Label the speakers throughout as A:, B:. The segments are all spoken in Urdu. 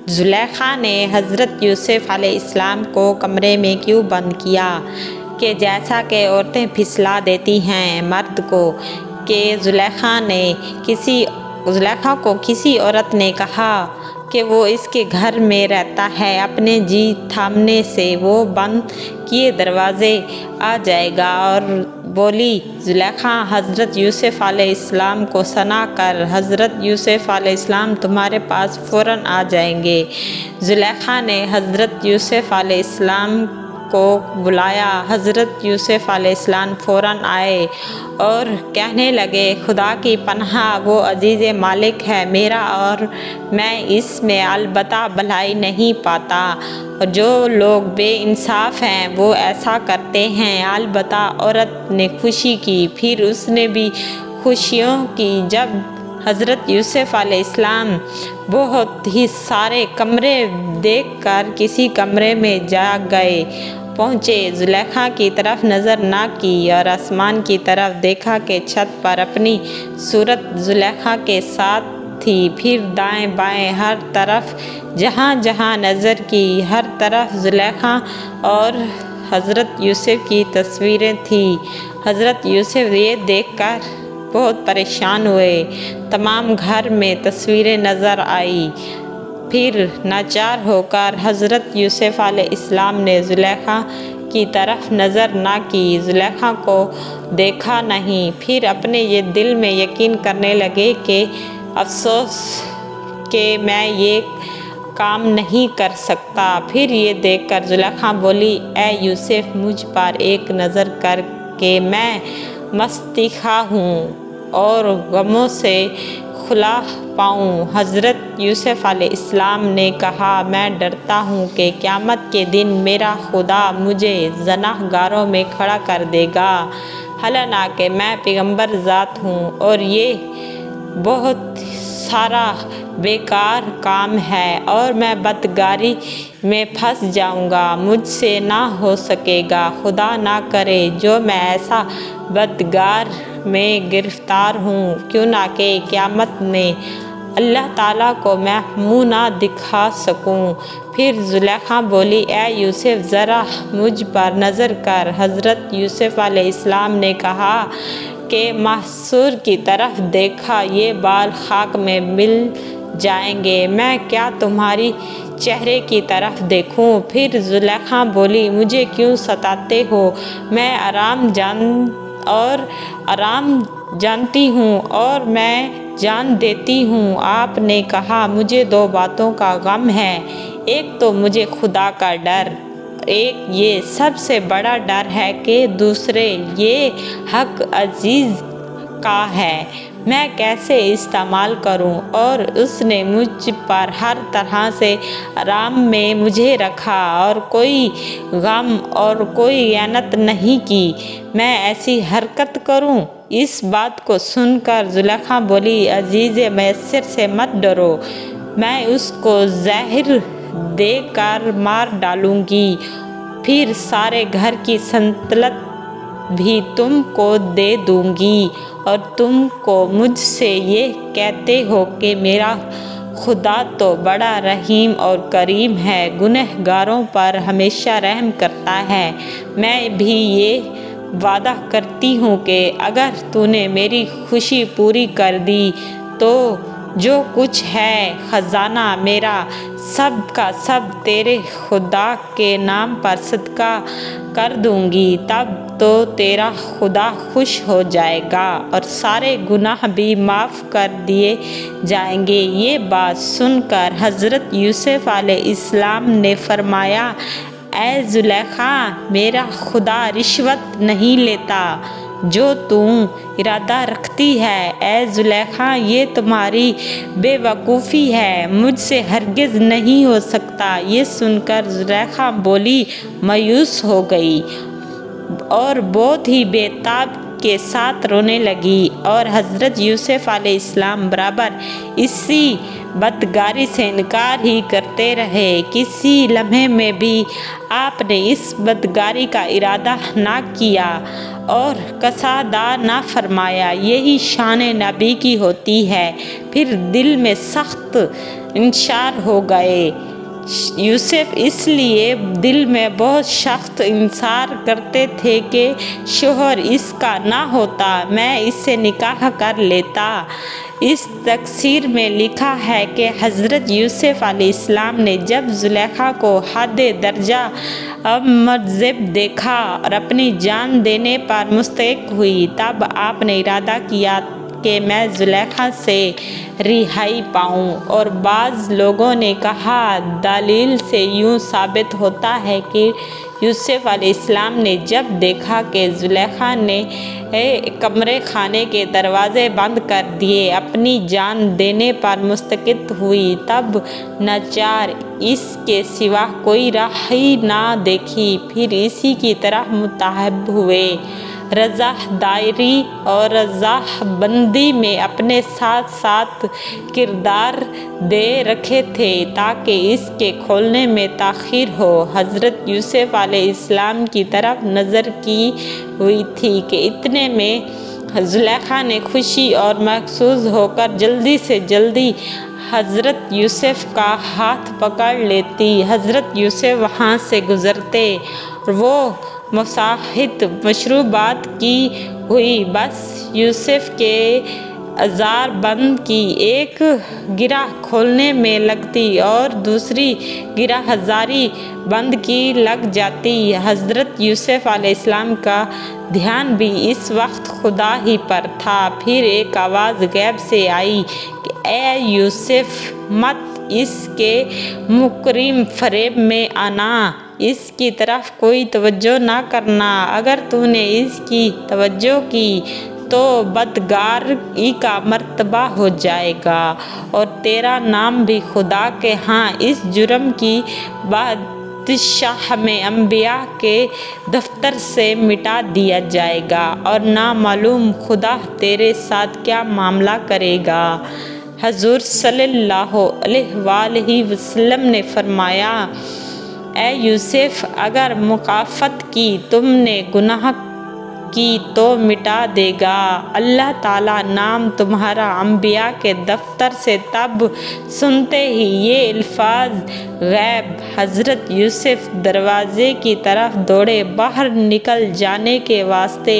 A: زلیخا نے حضرت یوسف علیہ السلام کو کمرے میں کیوں بند کیا کہ جیسا کہ عورتیں پھسلا دیتی ہیں مرد کو، کہ زلیخا کو کسی عورت نے کہا کہ وہ اس کے گھر میں رہتا ہے، اپنے جی تھامنے سے وہ بند کیے دروازے آ جائے گا، اور بولی زلیخا حضرت یوسف علیہ السلام کو سنا کر حضرت یوسف علیہ السلام تمہارے پاس فوراً آ جائیں گے۔ زلیخا نے حضرت یوسف علیہ السلام کو بلایا، حضرت یوسف علیہ السلام فوراً آئے اور کہنے لگے، خدا کی پناہ وہ عزیز مالک ہے میرا، اور میں اس میں البتہ بھلائی نہیں پاتا، اور جو لوگ بے انصاف ہیں وہ ایسا کرتے ہیں۔ البتہ عورت نے خوشی کی، پھر اس نے بھی خوشیوں کی جب حضرت یوسف علیہ السلام بہت ہی سارے کمرے دیکھ کر کسی کمرے میں جا گئے پہنچے، زلیخا کی طرف نظر نہ کی اور آسمان کی طرف دیکھا کہ چھت پر اپنی صورت زلیخا کے ساتھ تھی، پھر دائیں بائیں ہر طرف جہاں جہاں نظر کی ہر طرف زلیخا اور حضرت یوسف کی تصویریں تھیں۔ حضرت یوسف یہ دیکھ کر بہت پریشان ہوئے، تمام گھر میں تصویریں نظر آئیں، پھر ناچار ہو کر حضرت یوسف علیہ السلام نے زلیخا کی طرف نظر نہ کی، زلیخا کو دیکھا نہیں، پھر اپنے یہ دل میں یقین کرنے لگے کہ افسوس کہ میں یہ کام نہیں کر سکتا۔ پھر یہ دیکھ کر زلیخا بولی، اے یوسف مجھ پر ایک نظر کر کہ میں مستخواہ ہوں اور غموں سے خلا پاؤں۔ حضرت یوسف علیہ السلام نے کہا، میں ڈرتا ہوں کہ قیامت کے دن میرا خدا مجھے زناہ گاروں میں کھڑا کر دے گا، حالانکہ میں پیغمبر ذات ہوں، اور یہ بہت سارا بیکار کام ہے اور میں بدکاری میں پھنس جاؤں گا، مجھ سے نہ ہو سکے گا، خدا نہ کرے جو میں ایسا بدکار میں گرفتار ہوں، کیوں نہ کہ قیامت میں اللہ تعالیٰ کو میں منہ نہ دکھا سکوں۔ پھر زلیخا بولی، اے یوسف ذرا مجھ پر نظر کر۔ حضرت یوسف علیہ السلام نے کہا کہ محصور کی طرف دیکھا، یہ بال خاک میں مل جائیں گے، میں کیا تمہاری چہرے کی طرف دیکھوں؟ پھر زلیخا بولی، مجھے کیوں ستاتے ہو؟ میں آرام جانتی ہوں اور میں جان دیتی ہوں۔ آپ نے کہا مجھے دو باتوں کا غم ہے، ایک تو مجھے خدا کا ڈر، ایک یہ سب سے بڑا ڈر ہے کہ دوسرے یہ حق عزیز کا ہے، میں کیسے استعمال کروں؟ اور اس نے مجھ پر ہر طرح سے آرام میں مجھے رکھا اور کوئی غم اور کوئی اذیت نہیں کی، میں ایسی حرکت کروں؟ اس بات کو سن کر زلیخا بولی، عزیز مصر سے مت ڈرو، میں اس کو زہر دے کر مار ڈالوں گی، پھر سارے گھر کی سلطنت بھی تم کو دے دوں گی، اور تم کو مجھ سے یہ کہتے ہو کہ میرا خدا تو بڑا رحیم اور کریم ہے، گنہگاروں پر ہمیشہ رحم کرتا ہے۔ میں بھی یہ وعدہ کرتی ہوں کہ اگر تو نے میری خوشی پوری کر دی تو جو کچھ ہے خزانہ میرا سب کا سب تیرے خدا کے نام پر صدقہ کر دوں گی، تب تو تیرا خدا خوش ہو جائے گا اور سارے گناہ بھی معاف کر دیے جائیں گے۔ یہ بات سن کر حضرت یوسف علیہ السلام نے فرمایا، اے زلیخا میرا خدا رشوت نہیں لیتا جو تم ارادہ رکھتی ہے، اے زلیخا یہ تمہاری بے وقوفی ہے، مجھ سے ہرگز نہیں ہو سکتا۔ یہ سن کر زلیخا بولی مایوس ہو گئی اور بہت ہی بے تاب کے ساتھ رونے لگی، اور حضرت یوسف علیہ السلام برابر اسی بدکاری سے انکار ہی کرتے رہے، کسی لمحے میں بھی آپ نے اس بدکاری کا ارادہ نہ کیا اور کسادہ نہ فرمایا، یہی شان نبی کی ہوتی ہے۔ پھر دل میں سخت انشار ہو گئے۔ یوسف اس لیے دل میں بہت سخت انصار کرتے تھے کہ شوہر اس کا نہ ہوتا میں اس سے نکاح کر لیتا۔ اس تفسیر میں لکھا ہے کہ حضرت یوسف علیہ السلام نے جب زلیخا کو حد درجہ معذب دیکھا اور اپنی جان دینے پر مستحق ہوئی، تب آپ نے ارادہ کیا کہ میں زلیخا سے رہائی پاؤں۔ اور بعض لوگوں نے کہا دلیل سے یوں ثابت ہوتا ہے کہ یوسف علیہ السلام نے جب دیکھا کہ زلیخا نے کمرے خانے کے دروازے بند کر دیے، اپنی جان دینے پر مستعد ہوئی، تب ناچار اس کے سوا کوئی راہ ہی نہ دیکھی، پھر اسی کی طرف متحب ہوئے۔ رضا داری اور رضا بندی میں اپنے ساتھ ساتھ کردار دے رکھے تھے تاکہ اس کے کھولنے میں تاخیر ہو۔ حضرت یوسف علیہ السلام کی طرف نظر کی ہوئی تھی کہ اتنے میں زلیخا نے خوشی اور محظوظ ہو کر جلدی سے جلدی حضرت یوسف کا ہاتھ پکڑ لیتی۔ حضرت یوسف وہاں سے گزرتے اور وہ مساحت مشروبات کی ہوئی بس یوسف کے ازار بند کی ایک گرہ کھولنے میں لگتی اور دوسری گرہ ہزاری بند کی لگ جاتی۔ حضرت یوسف علیہ السلام کا دھیان بھی اس وقت خدا ہی پر تھا۔ پھر ایک آواز غیب سے آئی کہ اے یوسف، مت اس کے مکرم فریب میں آنا، اس کی طرف کوئی توجہ نہ کرنا، اگر تو نے اس کی توجہ کی تو بدکاری کا مرتبہ ہو جائے گا اور تیرا نام بھی خدا کے ہاں اس جرم کی بادشاہ میں انبیاء کے دفتر سے مٹا دیا جائے گا اور نامعلوم خدا تیرے ساتھ کیا معاملہ کرے گا۔ حضور صلی اللہ علیہ وآلہ وسلم نے فرمایا، اے یوسف، اگر مخالفت کی تم نے گناہ کی تو مٹا دے گا اللہ تعالیٰ نام تمہارا انبیاء کے دفتر سے۔ تب سنتے ہی یہ الفاظ غیب حضرت یوسف دروازے کی طرف دوڑے باہر نکل جانے کے واسطے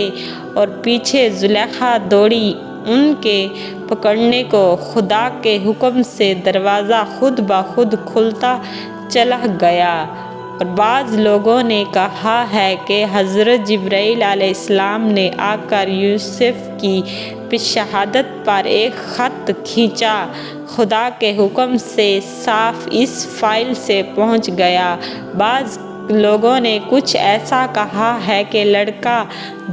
A: اور پیچھے زلیخا دوڑی ان کے پکڑنے کو۔ خدا کے حکم سے دروازہ خود بخود کھلتا چلا گیا اور بعض لوگوں نے کہا ہے کہ حضرت جبرائیل علیہ السلام نے آ کر یوسف کی شہادت پر ایک خط کھینچا، خدا کے حکم سے صاف اس فائل سے پہنچ گیا۔ بعض لوگوں نے کچھ ایسا کہا ہے کہ لڑکا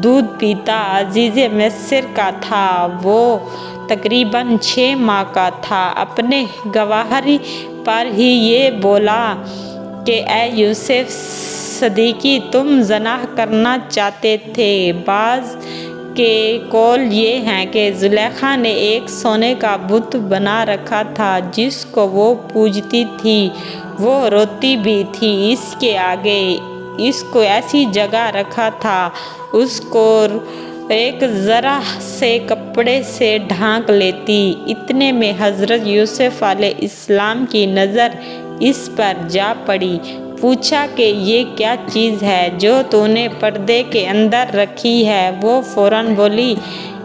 A: دودھ پیتا عزیز مصر کا تھا، وہ تقریباً 6 ماہ کا تھا، اپنے گوہر پر ہی یہ بولا کہ اے یوسف صدیقی، تم زنا کرنا چاہتے تھے۔ بعض کے قول یہ ہیں کہ زلیخا نے ایک سونے کا بت بنا رکھا تھا جس کو وہ پوجتی تھی، وہ روتی بھی تھی اس کے آگے، اس کو ایسی جگہ رکھا تھا، اس کو ایک ذرا سے کپڑے سے ڈھانک لیتی۔ اتنے میں حضرت یوسف علیہ السلام کی نظر اس پر جا پڑی، پوچھا کہ یہ کیا چیز ہے جو تو نے پردے کے اندر رکھی ہے؟ وہ فوراً بولی،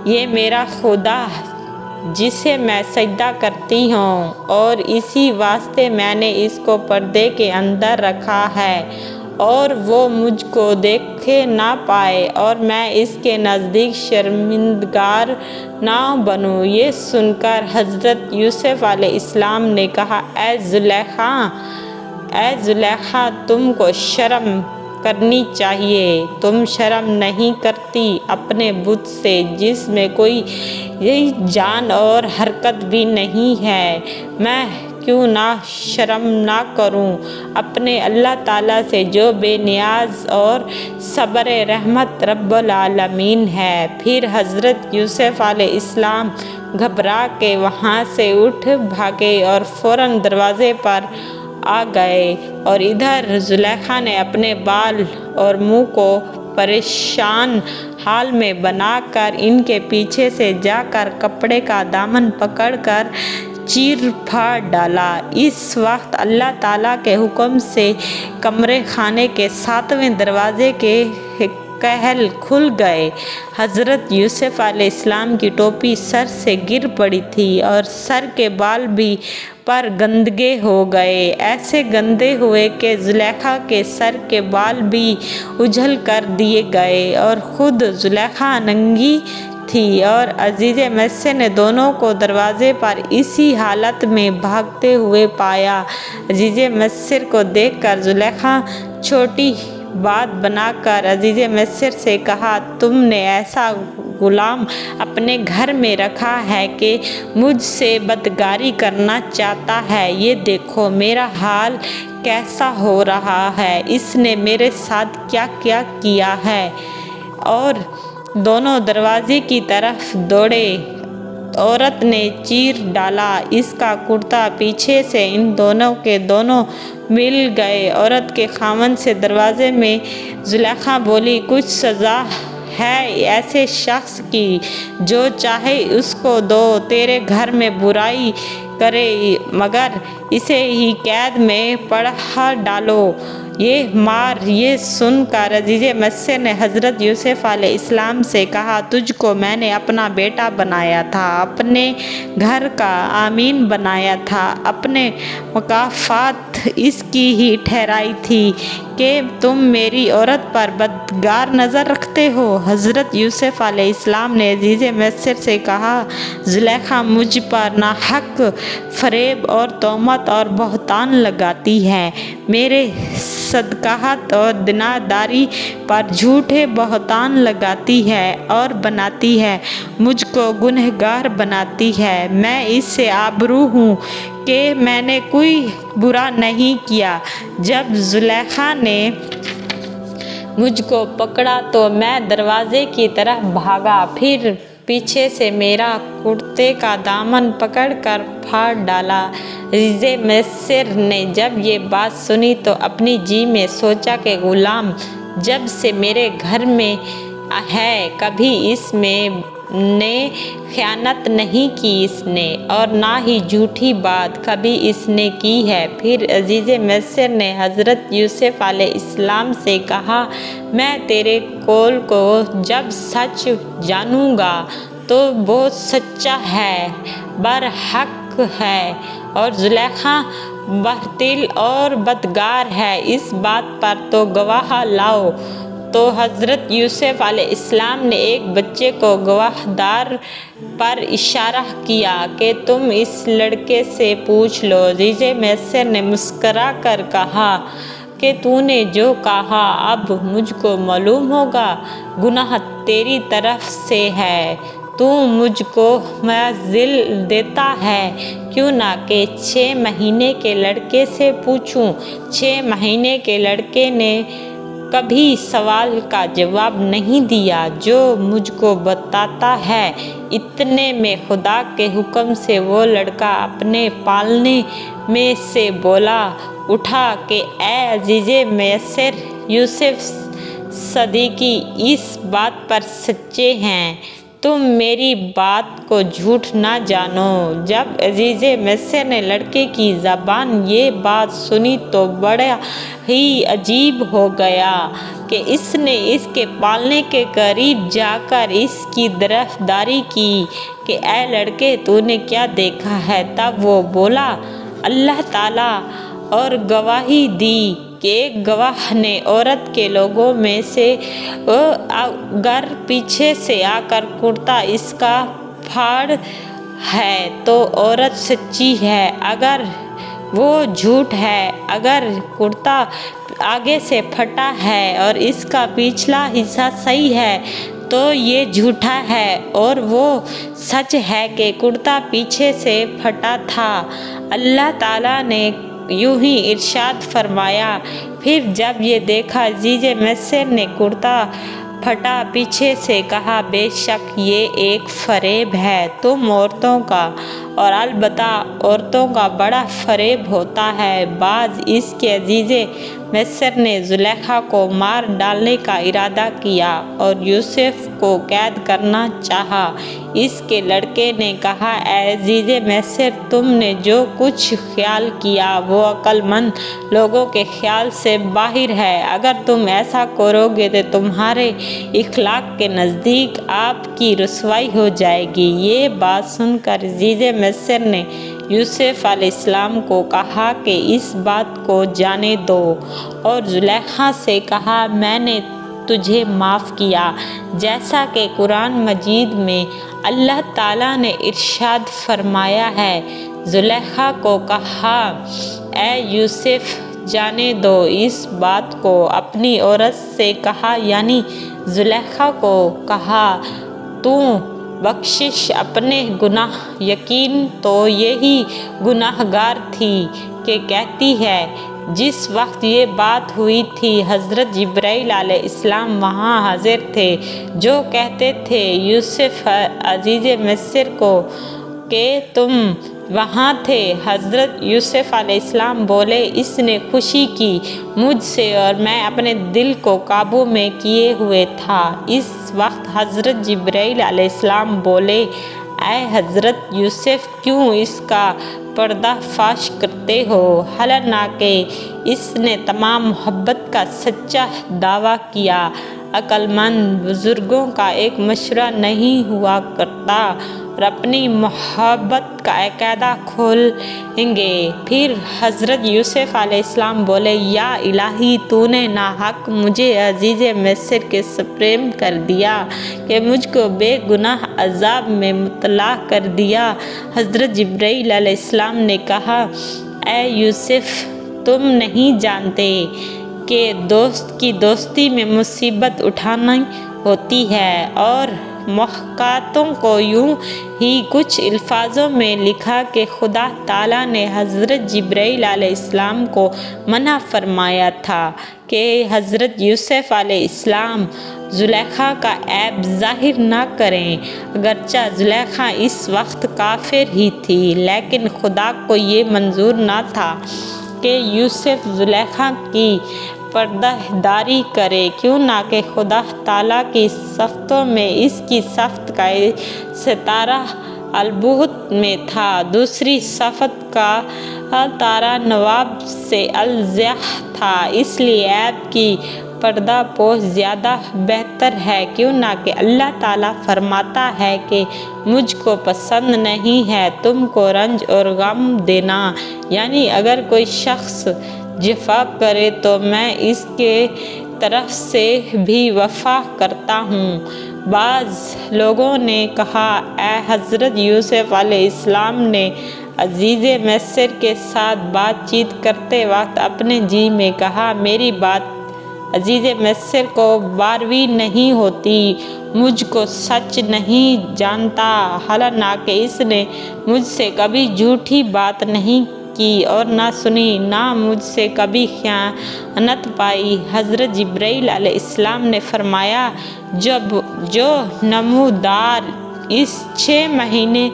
A: یہ میرا خدا جسے میں سجدہ کرتی ہوں اور اسی واسطے میں نے اس کو پردے کے اندر رکھا ہے اور وہ مجھ کو دیکھ نہ پائے اور میں اس کے نزدیک شرمندگار نہ بنوں۔ یہ سن کر حضرت یوسف علیہ السلام نے کہا، اے زلیخا، تم کو شرم کرنی چاہیے، تم شرم نہیں کرتی اپنے بت سے جس میں کوئی جان اور حرکت بھی نہیں ہے۔ میں کیوں نہ شرم نہ کروں اپنے اللہ تعالیٰ سے جو بے نیاز اور صابر رحمت رب العالمین ہے۔ پھر حضرت یوسف علیہ السلام گھبرا کے وہاں سے اٹھ بھاگے اور فوراً دروازے پر آ گئے اور ادھر زلیخا نے اپنے بال اور منہ کو پریشان حال میں بنا کر ان کے پیچھے سے جا کر کپڑے کا دامن پکڑ کر چیر پھاڑ ڈالا۔ اس وقت اللہ تعالیٰ کے حکم سے کمرے خانے کے 7ویں دروازے کے کہل کھل گئے۔ حضرت یوسف علیہ السلام کی ٹوپی سر سے گر پڑی تھی اور سر کے بال بھی پر گندے ہو گئے، ایسے گندے ہوئے کہ زلیخا کے سر کے بال بھی اجھل کر دیے گئے اور خود زلیخا ننگی تھی، اور عزیز مصر نے دونوں کو دروازے پر اسی حالت میں بھاگتے ہوئے پایا۔ عزیز مصر کو دیکھ کر زلیخا چھوٹی بات بنا کر عزیز مصر سے کہا، تم نے ایسا غلام اپنے گھر میں رکھا ہے کہ مجھ سے بدکاری کرنا چاہتا ہے، یہ دیکھو میرا حال کیسا ہو رہا ہے، اس نے میرے ساتھ کیا کیا کیا ہے۔ اور دونوں دروازے کی طرف دوڑے۔ عورت نے چیر ڈالا اس کا کرتا پیچھے سے، ان دونوں کے دونوں مل گئے۔ عورت کے خاوند سے دروازے میں زلیخا بولی، کچھ سزا ہے ایسے شخص کی، جو چاہے اس کو دو، تیرے گھر میں برائی کرے مگر اسے ہی قید میں پڑھا ڈالو، یہ مار۔ یہ سن کر عزیز مصر نے حضرت یوسف علیہ السلام سے کہا، تجھ کو میں نے اپنا بیٹا بنایا تھا، اپنے گھر کا امین بنایا تھا، اپنے مکافات اس کی ہی ٹھہرائی تھی کہ تم میری عورت پر بدگار نظر رکھتے ہو۔ حضرت یوسف علیہ السلام نے عزیز مصر سے کہا، زلیخا مجھ پر ناحق فریب اور تہمت اور بہتان لگاتی ہے، میرے صدقات اور دینداری پر جھوٹے بہتان لگاتی ہے اور بناتی ہے، مجھ کو گنہگار بناتی ہے۔ میں اس سے آبرو ہوں کہ میں نے کوئی برا نہیں کیا۔ جب زلیخا نے مجھ کو پکڑا تو میں دروازے کی طرف بھاگا، پھر پیچھے سے میرا کرتے کا دامن پکڑ کر پھاڑ ڈالا۔ عزیز مصر نے جب یہ بات سنی تو اپنی جی میں سوچا کہ غلام جب سے میرے گھر میں ہے کبھی اس میں نے خیانت نہیں کی اس نے، اور نہ ہی جھوٹی بات کبھی اس نے کی ہے۔ پھر عزیز مصر نے حضرت یوسف علیہ السلام سے کہا، میں تیرے قول کو جب سچ جانوں گا تو وہ سچا ہے، برحق ہے، اور زلیخا باطل اور بدکار ہے، اس بات پر تو گواہ لاؤ۔ تو حضرت یوسف علیہ السلام نے ایک بچے کو گواہدار پر اشارہ کیا کہ تم اس لڑکے سے پوچھ لو۔ عزیز مصر نے مسکرا کر کہا کہ تو نے جو کہا اب مجھ کو معلوم ہوگا، گناہ تیری طرف سے ہے، تو مجھ کو معذل دیتا ہے، کیوں نہ کہ 6 مہینے کے لڑکے سے پوچھوں۔ 6 مہینے کے لڑکے نے کبھی سوال کا جواب نہیں دیا جو مجھ کو بتاتا ہے۔ اتنے میں خدا کے حکم سے وہ لڑکا اپنے پالنے میں سے بولا اٹھا کہ اے عزیز مصر، یوسف صدیقی اس بات پر سچے ہیں، تم میری بات کو جھوٹ نہ جانو۔ جب عزیز مصر نے لڑکے کی زبان یہ بات سنی تو بڑا ہی عجیب ہو گیا کہ اس نے اس کے پالنے کے قریب جا کر اس کی طرفداری کی کہ اے لڑکے تو نے کیا دیکھا ہے؟ تب وہ بولا، اللہ تعالیٰ، اور گواہی دی کہ ایک گواہ نے عورت کے لوگوں میں سے اگر پیچھے سے آ کر کرتا اس کا پھاڑ ہے تو عورت سچی ہے، اگر وہ جھوٹ ہے، اگر کرتا آگے سے پھٹا ہے اور اس کا پچھلا حصہ صحیح ہے تو یہ جھوٹا ہے، اور وہ سچ ہے کہ کرتا پیچھے سے پھٹا تھا۔ اللہ تعالیٰ نے یوں ہی ارشاد فرمایا، پھر جب یہ دیکھا عزیز مصر نے کرتا پھٹا پیچھے سے کہا، بے شک یہ ایک فریب ہے، تم عورتوں کا اور البتہ عورتوں کا بڑا فریب ہوتا ہے۔ بعض اس کے عزیز مصر نے زلیخا کو مار ڈالنے کا ارادہ کیا اور یوسف کو قید کرنا چاہا۔ اس کے لڑکے نے کہا، اے عزیز مصر، تم نے جو کچھ خیال کیا وہ عقل مند لوگوں کے خیال سے باہر ہے۔ اگر تم ایسا کرو گے تو تمہارے اخلاق کے نزدیک آپ کی رسوائی ہو جائے گی۔ یہ بات سن کر عزیز مصر نے یوسف علیہ السلام کو کہا کہ اس بات کو جانے دو، اور زلیخا سے کہا، میں نے تجھے معاف کیا، جیسا کہ قرآن مجید میں اللہ تعالیٰ نے ارشاد فرمایا ہے۔ زلیخا کو کہا، اے یوسف، جانے دو۔ اس بات کو اپنی عورت سے کہا، یعنی زلیخا کو کہا، تو بخشش اپنے گناہ، یقین تو یہی گناہ گار تھی کہ کہتی ہے۔ جس وقت یہ بات ہوئی تھی حضرت جبرائیل علیہ السلام وہاں حاضر تھے، جو کہتے تھے یوسف عزیز مصر کو کہ تم وہاں تھے۔ حضرت یوسف علیہ السلام بولے، اس نے خوشی کی مجھ سے اور میں اپنے دل کو قابو میں کیے ہوئے تھا۔ اس وقت حضرت جبرائیل علیہ السلام بولے، اے حضرت یوسف، کیوں اس کا پردہ فاش کرتے ہو؟ حالانکہ اس نے تمام محبت کا سچا دعویٰ کیا۔ عقل مند بزرگوں کا ایک مشورہ نہیں ہوا کرتا اور اپنی محبت کا عقیدہ کھولیں گے۔ پھر حضرت یوسف علیہ السلام بولے، یا الہی، تو نے ناحق مجھے عزیز مصر کے سپرد کر دیا کہ مجھ کو بے گناہ عذاب میں مبتلا کر دیا۔ حضرت جبرائیل علیہ السلام نے کہا، اے یوسف، تم نہیں جانتے کہ دوست کی دوستی میں مصیبت اٹھانی ہوتی ہے۔ اور محققوں کو یوں ہی کچھ الفاظوں میں لکھا کہ خدا تعالیٰ نے حضرت جبرائیل علیہ السلام کو منع فرمایا تھا کہ حضرت یوسف علیہ السلام زلیخا کا عیب ظاہر نہ کریں۔ اگرچہ زلیخا اس وقت کافر ہی تھی، لیکن خدا کو یہ منظور نہ تھا کہ یوسف زلیخا کی پردہ داری کرے، کیوں نہ کہ خدا تعالیٰ کی صفتوں میں اس کی صفت کا ستارہ البہت میں تھا، دوسری صفت کا تارہ نواب سے الضیاء تھا، اس لیے عیب کی پردہ پوش زیادہ بہتر ہے، کیوں نہ کہ اللہ تعالیٰ فرماتا ہے کہ مجھ کو پسند نہیں ہے تم کو رنج اور غم دینا، یعنی اگر کوئی شخص جفا کرے تو میں اس کے طرف سے بھی وفا کرتا ہوں۔ بعض لوگوں نے کہا، اے حضرت یوسف علیہ السلام نے عزیز مصر کے ساتھ بات چیت کرتے وقت اپنے جی میں کہا، میری بات عزیز مصر کو باروی نہیں ہوتی، مجھ کو سچ نہیں جانتا، حالانکہ اس نے مجھ سے کبھی جھوٹی بات نہیں کی اور نہ سنی، نہ مجھ سے کبھی خیانت پائی۔ حضرت جبرائیل علیہ السلام نے فرمایا، جو نمودار اس 6 مہینے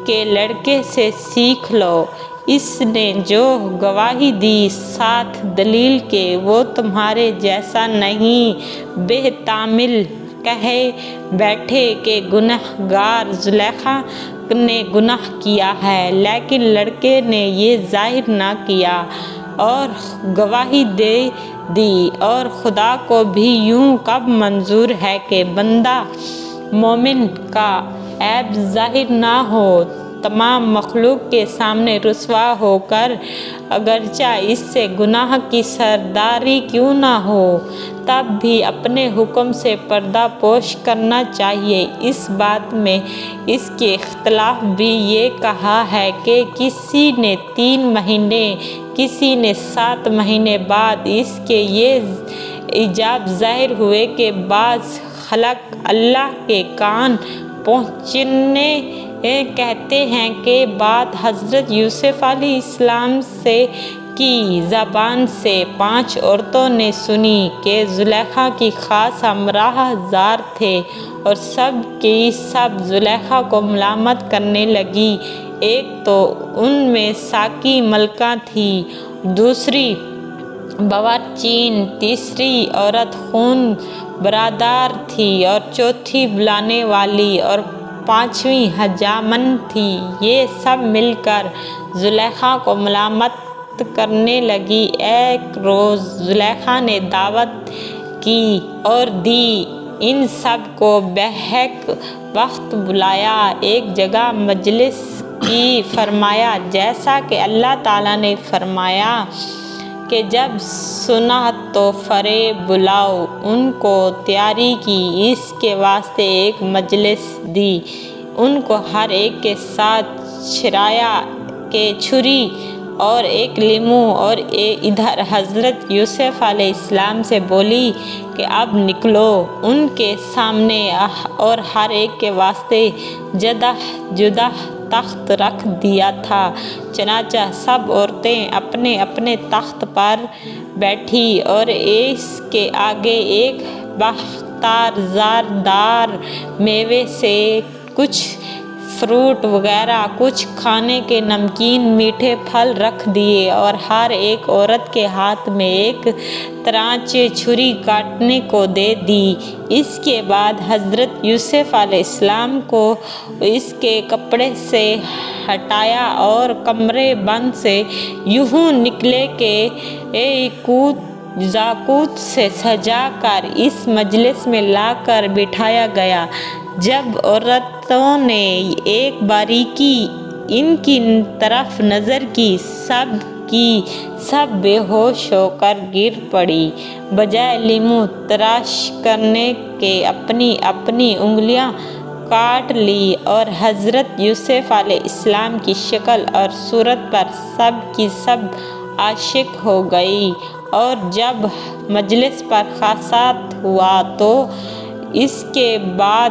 A: کے لڑکے سے سیکھ لو۔ اس نے جو گواہی دی ساتھ دلیل کہ وہ تمہارے جیسا نہیں، بے تامل کہے بیٹھے کہ گناہ گار زلیخا نے گناہ کیا ہے، لیکن لڑکے نے یہ ظاہر نہ کیا اور گواہی دے دی، اور خدا کو بھی یوں کب منظور ہے کہ بندہ مومن کا عیب ظاہر نہ ہو، تمام مخلوق کے سامنے رسوا ہو کر، اگرچہ اس سے گناہ کی سرداری کیوں نہ ہو، تب بھی اپنے حکم سے پردہ پوش کرنا چاہیے۔ اس بات میں اس کے اختلاف بھی یہ کہا ہے کہ کسی نے 3 مہینے، کسی نے 7 مہینے بعد اس کے یہ ایجاب ظاہر ہوئے کہ بعض خلق اللہ کے کان پہنچنے کہتے ہیں کہ بات حضرت یوسف علیہ السلام سے کی زبان سے 5 عورتوں نے سنی کہ زلیخا کی خاص ہمراہ زار تھے، اور سب کی سب زلیخا کو ملامت کرنے لگی۔ ایک تو ان میں ساکی ملکہ تھی، دوسری باورچین، تیسری عورت خون برادار تھی اور چوتھی بلانے والی اور پانچویں حجامن تھی۔ یہ سب مل کر زلیخا کو ملامت کرنے لگی۔ ایک روز زلیخا نے دعوت کی اور دی، ان سب کو بیک وقت بلایا، ایک جگہ مجلس کی، فرمایا جیسا کہ اللہ تعالیٰ نے فرمایا کہ جب سنا تو فریب بلاؤ، ان کو تیاری کی، اس کے واسطے ایک مجلس دی، ان کو ہر ایک کے ساتھ چھرایا کہ چھری اور ایک لیمو، اور ادھر حضرت یوسف علیہ السلام سے بولی کہ اب نکلو۔ ان کے سامنے اور ہر ایک کے واسطے جدا جدا تخت رکھ دیا تھا، چنانچہ سب عورتیں اپنے اپنے تخت پر بیٹھی اور اس کے آگے ایک باختار زردار میوے سے کچھ فروٹ وغیرہ، کچھ کھانے کے نمکین میٹھے پھل رکھ دیے اور ہر ایک عورت کے ہاتھ میں ایک ترانچ چھری کاٹنے کو دے دی۔ اس کے بعد حضرت یوسف علیہ السلام کو اس کے کپڑے سے ہٹایا اور کمرے بند سے یوں نکلے کہ یاقوت سے سجا کر اس مجلس میں لا کر بٹھایا گیا۔ جب عورتوں نے ایک باریکی ان کی طرف نظر کی، سب کی سب بے ہوش ہو کر گر پڑی، بجائے لیمو تراش کرنے کے اپنی اپنی انگلیاں کاٹ لی، اور حضرت یوسف علیہ السلام کی شکل اور صورت پر سب کی سب عاشق ہو گئی۔ اور جب مجلس پر خاصات ہوا تو اس کے بعد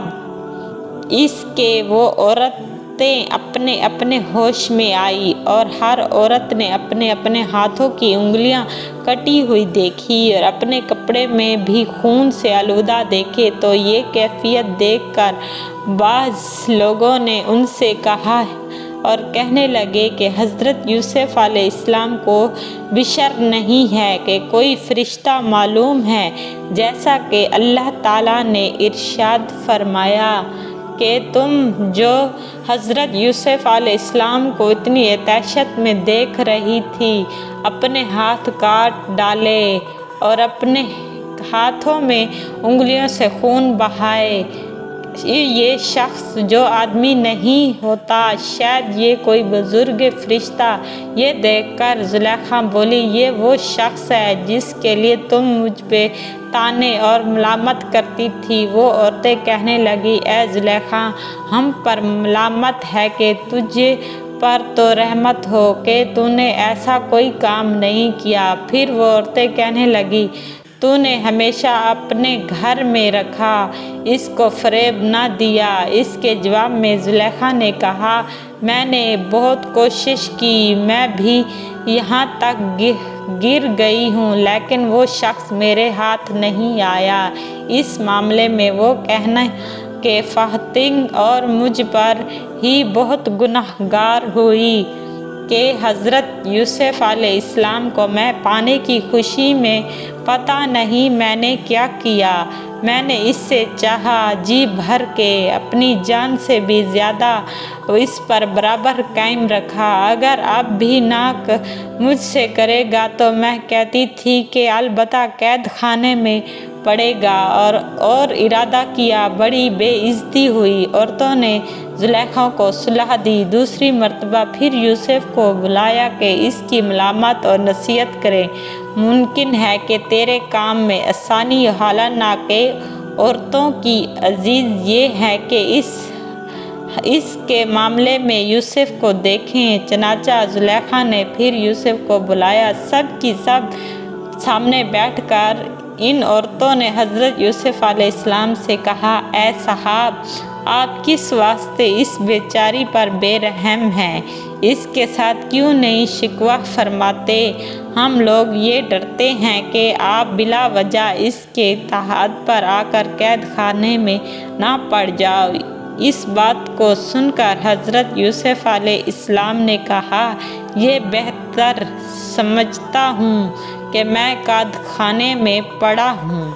A: اس کے وہ عورتیں اپنے اپنے ہوش میں آئیں اور ہر عورت نے اپنے اپنے ہاتھوں کی انگلیاں کٹی ہوئی دیکھی اور اپنے کپڑے میں بھی خون سے آلودہ دیکھے، تو یہ کیفیت دیکھ کر بعض لوگوں نے ان سے کہا اور کہنے لگے کہ حضرت یوسف علیہ السلام کو بشر نہیں ہے کہ کوئی فرشتہ معلوم ہے، جیسا کہ اللہ تعالیٰ نے ارشاد فرمایا کہ تم جو حضرت یوسف علیہ السلام کو اتنی عطاشت میں دیکھ رہی تھی، اپنے ہاتھ کاٹ ڈالے اور اپنے ہاتھوں میں انگلیوں سے خون بہائے۔ یہ شخص جو آدمی نہیں ہوتا، شاید یہ کوئی بزرگ فرشتہ۔ یہ دیکھ کر زلیخا بولی، یہ وہ شخص ہے جس کے لیے تم مجھ پہ طعنے اور ملامت کرتی تھی۔ وہ عورتیں کہنے لگیں، اے زلیخا، ہم پر ملامت ہے کہ تجھ پر تو رحمت ہو کہ تو نے ایسا کوئی کام نہیں کیا۔ پھر وہ عورتیں کہنے لگیں، تو نے ہمیشہ اپنے گھر میں رکھا، اس کو فریب نہ دیا۔ اس کے جواب میں زلیخا نے کہا، میں نے بہت کوشش کی، میں بھی یہاں تک گر گئی ہوں، لیکن وہ شخص میرے ہاتھ نہیں آیا۔ اس معاملے میں وہ کہنا کہ فاتن اور مجھ پر ہی بہت گنہگار ہوئی کہ حضرت یوسف علیہ السلام کو میں پانے کی خوشی میں پتہ نہیں میں نے کیا کیا۔ میں نے اس سے چاہا جی بھر کے، اپنی جان سے بھی زیادہ اس پر برابر قائم رکھا۔ اگر اب بھی ناک مجھ سے کرے گا تو میں کہتی تھی کہ البتہ قید خانے میں پڑے گا، اور ارادہ کیا۔ بڑی بے عزتی ہوئی۔ عورتوں نے زلیخا کو صلاح دی، دوسری مرتبہ پھر یوسف کو بلایا کہ اس کی ملامت اور نصیحت کرے۔ ممکن ہے کہ تیرے کام میں آسانی، حالانکہ عورتوں کی عزیز یہ ہے کہ اس کے معاملے میں یوسف کو دیکھیں۔ چنانچہ زلیخا نے پھر یوسف کو بلایا۔ سب کی سب سامنے بیٹھ کر ان عورتوں نے حضرت یوسف علیہ السلام سے کہا، اے صاحب، آپ کس واسطے اس بیچاری پر بے رحم ہیں؟ اس کے ساتھ کیوں نہیں شکوہ فرماتے؟ ہم لوگ یہ ڈرتے ہیں کہ آپ بلا وجہ اس کے تحت پر آ کر قید خانے میں نہ پڑ جاؤ۔ اس بات کو سن کر حضرت یوسف علیہ السلام نے کہا، یہ بہتر سمجھتا ہوں کہ میں قید خانے میں پڑا ہوں۔